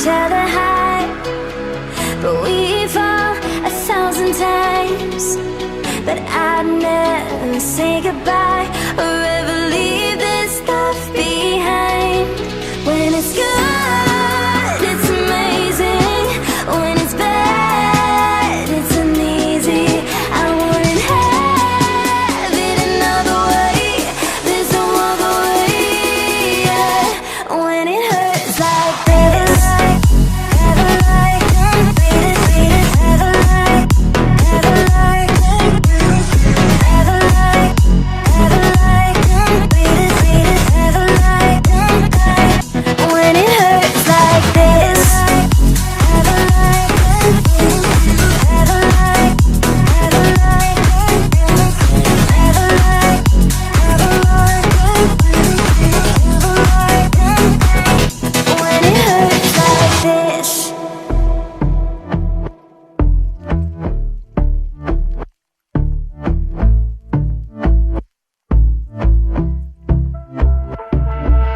each other high, but we fall 1,000 times. But I'd never say goodbye or ever leave this stuff behind. When it's good, it's amazing. When it's bad, it's uneasy. I wouldn't have it another way. There's no other way, yeah. When it hurts like this, ever like, beat it, ever like, ever like, ever like, ever like, beat it, ever like, when it hurts like this, ever like, ever like, ever like, ever like, ever like, when it hurts like this.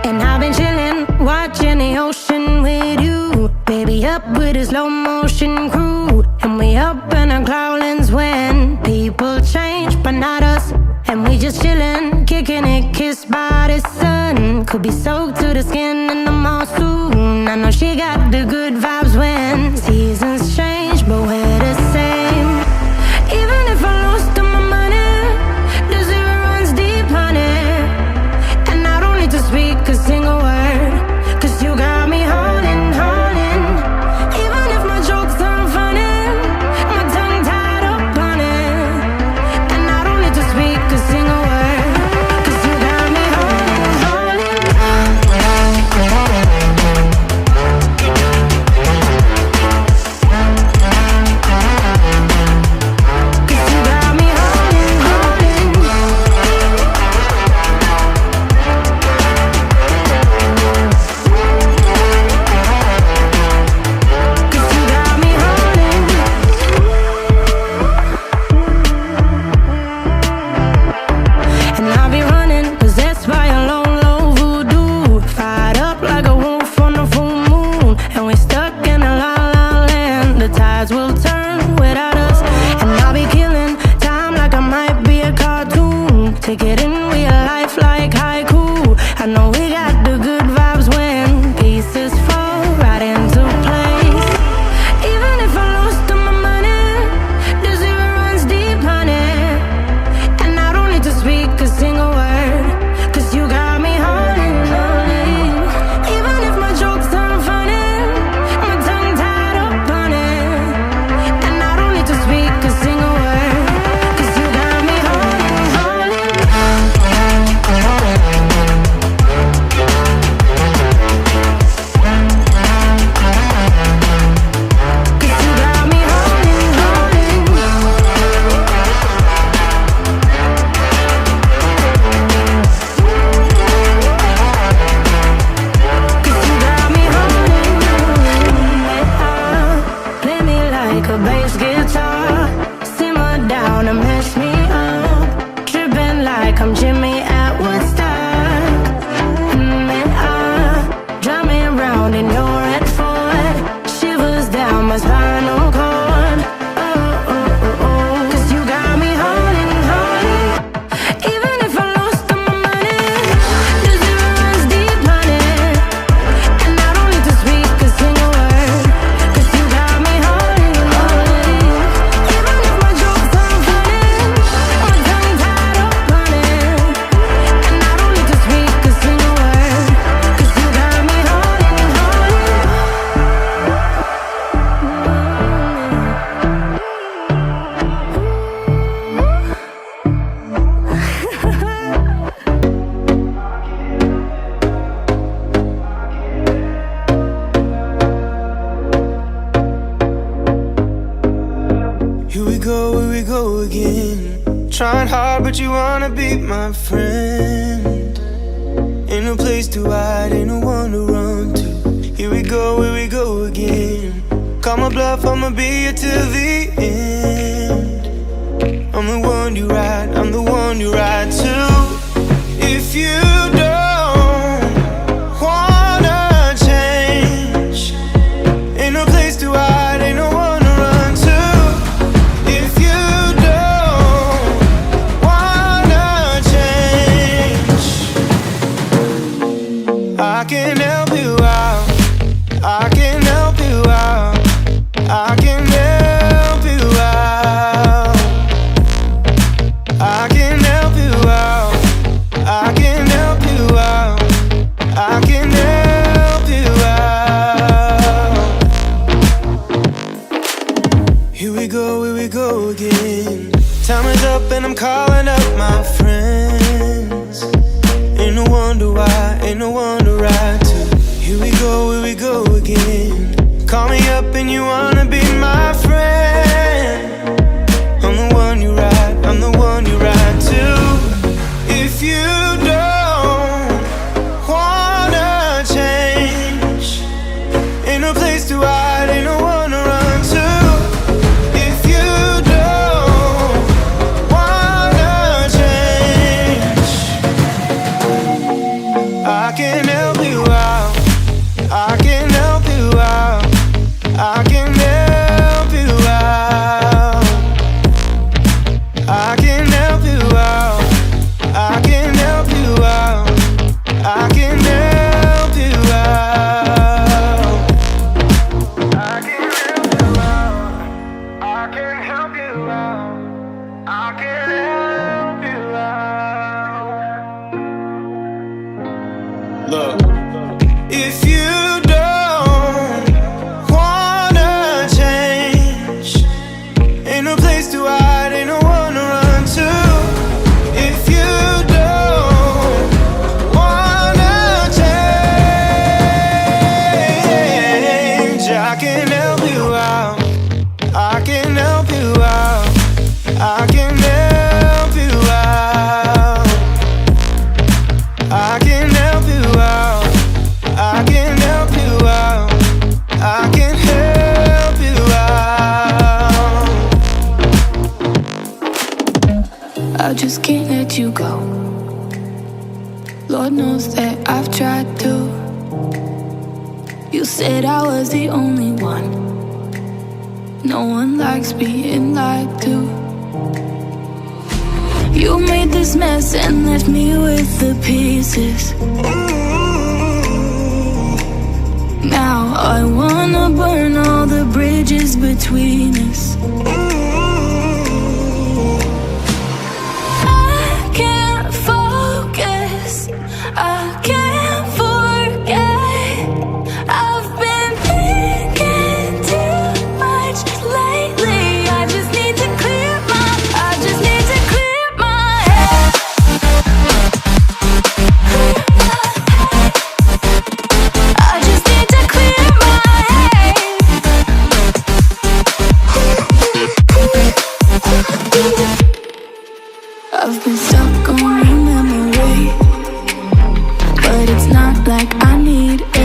And I've been chillin', watching the ocean with you. Baby up with a slow motion crew. And we up in our cloudlands when people change, but not us. And we just chillin', kicking it, kissed by the sun. Could be soaked to the skin in the monsoon. I know she got the good vibes when seasons change, but we're the same. Even if I lost all my money, the zero runs deep, honey. And I don't need to speak a single word, 'cause you got me holding, holding. Even if my jokes aren't funny, my tongue tied up on it. And I don't need to speak a single word, 'cause you got me holding, holding. 'Cause you got me holding, holding. Cause you got me holding. And I'll be running, possessed by a low, low voodoo. Fired up like a wolf on the full moon. And we stuck in a la la land. The tides will turn without us. And I'll be killing time like I might be a cartoon. Take it in real life like haiku. I know we got the good vibes when pieces fall right into place. Even if I lost all my money, the zero runs deep, honey. And I don't need to speak a single word, 'cause you got me holding, holding. Even if my jokes aren't funny, my tongue tied up on it. And I don't need to speak a single word, 'cause you got me holding, holding. 'Cause you got me holding, holding. 'Cause you got me holding. Play me like a bass guitar, simmer down and mess me up. Tripping like I'm Jimmy at Woodstock. Drive me around in your red Ford, shivers down my spinal cord. Oh, oh, oh, oh. 'Cause you got me holding, holding. Even if I lost all my money, the zero runs deep, honey. And I don't need to speak a single word, 'cause you got me holding, holding. Even if my jokes aren't funny, my tongue tied up on it. And I don't need to speak a single word, 'cause you got me holding, holding. Here we go again. Trying hard, but you wanna be my friend. Ain't no place to hide, ain't no one to run to. Here we go again. Call my bluff, I'ma be here till the end. I'm the one you ride, I'm the one you ride to. If you don't wanna change, I can help you out. I can help you out. I can help you out. I can help you out. I can help you out. I can help you out. Here we go again. Time is up and I'm calling up my friends. Ain't no wonder why, ain't no wonder right to. Here we go again. Call me up and you wanna be my friend. I'm the one you ride, I'm the one you ride to. If you don't wanna change, ain't no place to hide, ain't no one to run to. If you don't wanna change, I can help you out. I can help you out. I can help you out. I can help you out. I can help you out. I can help you out. I can help you out. I can help you out. I can help you out. Look, if you don't wanna change, ain't no place to hide, ain't no one to run to. If you don't wanna change, I can help you out. I can help you out. I can help you out. I can help you out. I can help you out. I can help you out. I just can't let you go. Lord knows that I've tried to. You said I was the only one. No one likes being lied to. You made this mess and left me with the pieces. Now I wanna burn all the bridges between us. I can't focus, I can't forget. I've been thinking too much lately. I just need to clear my head. I just need to clear my head. I've been stuck on your memory, but it's not like I need it.